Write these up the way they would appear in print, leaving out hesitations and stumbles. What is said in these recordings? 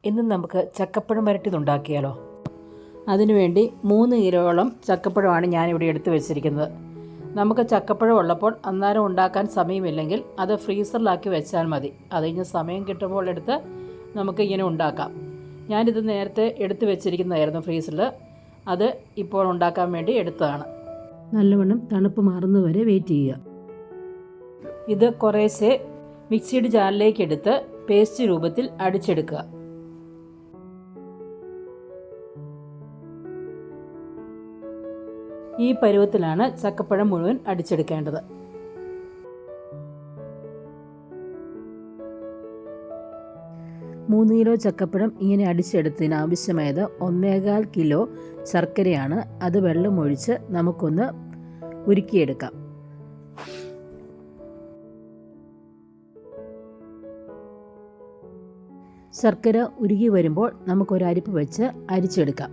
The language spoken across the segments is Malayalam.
ഇന്ന് നമുക്ക് ചക്കപ്പഴം വരട്ടിയതുണ്ടാക്കിയാലോ. അതിനുവേണ്ടി 3 കിലോളം ചക്കപ്പഴമാണ് ഞാനിവിടെ എടുത്തു വെച്ചിരിക്കുന്നത്. നമുക്ക് ചക്കപ്പഴം ഉള്ളപ്പോൾ അന്നേരം ഉണ്ടാക്കാൻ സമയമില്ലെങ്കിൽ അത് ഫ്രീസറിലാക്കി വെച്ചാൽ മതി. അത് കഴിഞ്ഞ് സമയം കിട്ടുമ്പോൾ എടുത്ത് നമുക്ക് ഇങ്ങനെ ഉണ്ടാക്കാം. ഞാനിത് നേരത്തെ എടുത്തു വെച്ചിരിക്കുന്നതായിരുന്നു ഫ്രീസറിൽ. അത് ഇപ്പോൾ ഉണ്ടാക്കാൻ വേണ്ടി എടുത്തതാണ്. നല്ലവണ്ണം തണുപ്പ് മാറുന്നവരെ വെയിറ്റ് ചെയ്യുക. ഇത് കുറേശ്ശെ മിക്സിയുടെ ജാറിലേക്ക് എടുത്ത് പേസ്റ്റ് രൂപത്തിൽ അടിച്ചെടുക്കുക. ഈ പരുവത്തിലാണ് ചക്കപ്പഴം മുഴുവൻ അടിച്ചെടുക്കേണ്ടത്. മൂന്ന് കിലോ ചക്കപ്പഴം ഇങ്ങനെ അടിച്ചെടുത്തതിന് ആവശ്യമായത് 1.25 കിലോ ശർക്കരയാണ്. അത് വെള്ളമൊഴിച്ച് നമുക്കൊന്ന് ഉരുക്കിയെടുക്കാം. ശർക്കര ഉരുകി വരുമ്പോൾ നമുക്കൊരു അരിപ്പ് വെച്ച് അരിച്ചെടുക്കാം.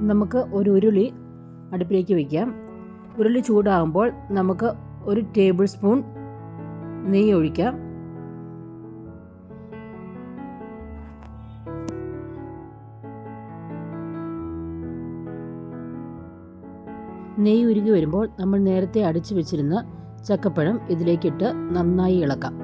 നമുക്ക് ഒരു ഉരുളി അടുപ്പിലേക്ക് വയ്ക്കാം. ഉരുളി ചൂടാകുമ്പോൾ നമുക്ക് 1 ടേബിൾ സ്പൂൺ നെയ്യ് ഒഴിക്കാം. നെയ്യ് ഉരുകി വരുമ്പോൾ നമ്മൾ നേരത്തെ അടിച്ചു വെച്ചിരുന്ന ചക്കപ്പഴം ഇതിലേക്കിട്ട് നന്നായി ഇളക്കാം.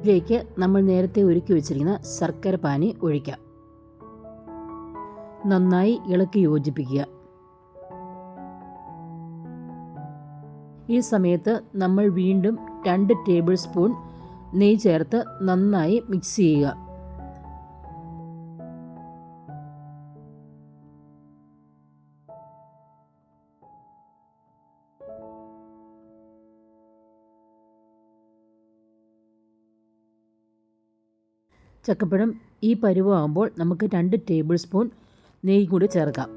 ഇതിലേക്ക് നമ്മൾ നേരത്തെ ഒരുക്കി വെച്ചിരിക്കുന്ന ശർക്കര പാനി ഒഴിക്കാം. നന്നായി ഇളക്കി യോജിപ്പിക്കുക. ഈ സമയത്ത് നമ്മൾ വീണ്ടും 2 ടേബിൾ സ്പൂൺ നെയ്യ് ചേർത്ത് നന്നായി മിക്സ് ചെയ്യുക. ചക്കപ്പഴം ഈ പരുവമാകുമ്പോൾ നമുക്ക് 2 ടേബിൾ സ്പൂൺ നെയ്യ് കൂടി ചേർക്കാം.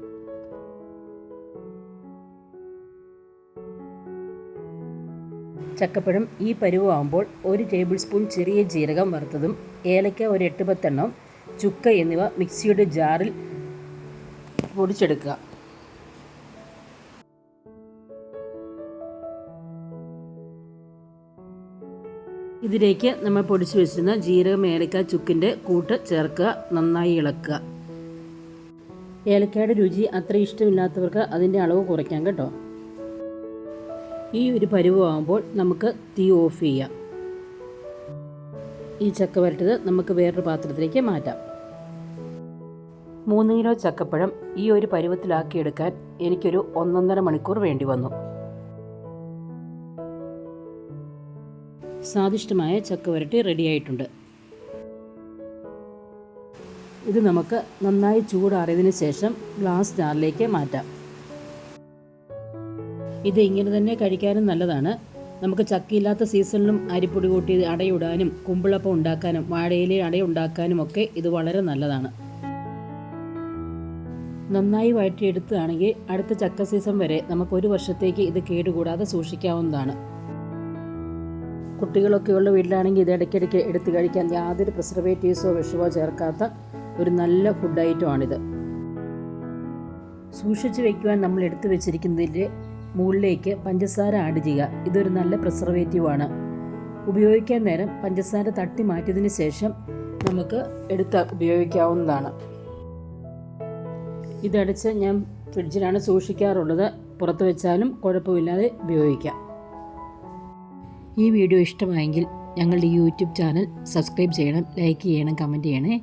ചക്കപ്പഴം ഈ പരുവമാകുമ്പോൾ 1 ടേബിൾ സ്പൂൺ ചെറിയ ജീരകം വറുത്തതും ഏലക്ക ഒരു 8-10 എണ്ണം, ചുക്ക എന്നിവ മിക്സിയുടെ ജാറിൽ പൊടിച്ചെടുക്കുക. ഇതിലേക്ക് നമ്മൾ പൊടിച്ചു വെച്ചിരുന്ന ജീരകം, ഏലക്ക, ചുക്കിൻ്റെ കൂട്ട് ചേർക്കുക. നന്നായി ഇളക്കുക. ഏലക്കയുടെ രുചി അത്ര ഇഷ്ടമില്ലാത്തവർക്ക് അതിൻ്റെ അളവ് കുറയ്ക്കാം കേട്ടോ. ഈ ഒരു പരുവമാകുമ്പോൾ നമുക്ക് തീ ഓഫ് ചെയ്യാം. ഈ ചക്ക വരട്ടത് നമുക്ക് വേറൊരു പാത്രത്തിലേക്ക് മാറ്റാം. 3 കിലോ ചക്കപ്പഴം ഈ ഒരു പരുവത്തിലാക്കിയെടുക്കാൻ എനിക്കൊരു 1.5 മണിക്കൂർ വേണ്ടി വന്നു. സ്വാദിഷ്ടമായ ചക്ക വരട്ടി റെഡിയായിട്ടുണ്ട്. ഇത് നമുക്ക് നന്നായി ചൂടാറിയതിന് ശേഷം ഗ്ലാസ് ജാറിലേക്ക് മാറ്റാം. ഇത് ഇങ്ങനെ തന്നെ കഴിക്കാനും നല്ലതാണ്. നമുക്ക് ചക്കയില്ലാത്ത സീസണിലും അരിപ്പൊടി കൂട്ടി അടയിടാനും കുമ്പിളപ്പം ഉണ്ടാക്കാനും വാഴയില അടയുണ്ടാക്കാനും ഒക്കെ ഇത് വളരെ നല്ലതാണ്. നന്നായി വഴറ്റിയെടുത്തതാണെങ്കിൽ അടുത്ത ചക്ക സീസൺ വരെ നമുക്ക് 1 വർഷത്തേക്ക് ഇത് കേടുകൂടാതെ സൂക്ഷിക്കാവുന്നതാണ്. കുട്ടികളൊക്കെയുള്ള വീട്ടിലാണെങ്കിൽ ഇത് ഇടയ്ക്കിടയ്ക്ക് എടുത്ത് കഴിക്കാൻ യാതൊരു പ്രിസർവേറ്റീവ്സോ വിഷമോ ചേർക്കാത്ത ഒരു നല്ല ഫുഡ് ഐറ്റമാണിത്. സൂക്ഷിച്ച് വയ്ക്കുവാൻ നമ്മൾ എടുത്തു വെച്ചിരിക്കുന്നതിൻ്റെ മുകളിലേക്ക് പഞ്ചസാര ആഡ് ചെയ്യുക. ഇതൊരു നല്ല പ്രിസർവേറ്റീവാണ്. ഉപയോഗിക്കാൻ നേരം പഞ്ചസാര തട്ടി മാറ്റിയതിന് ശേഷം നമുക്ക് എടുത്ത് ഉപയോഗിക്കാവുന്നതാണ്. ഇതടച്ച് ഞാൻ ഫ്രിഡ്ജിലാണ് സൂക്ഷിക്കാറുള്ളത്. പുറത്ത് വെച്ചാലും കുഴപ്പമില്ലാതെ ഉപയോഗിക്കാം. ഈ വീഡിയോ ഇഷ്ടമായെങ്കിൽ ഞങ്ങളുടെ യൂട്യൂബ് ചാനൽ സബ്സ്ക്രൈബ് ചെയ്യണം, ലൈക്ക് ചെയ്യണം, കമൻറ്റ് ചെയ്യണേ.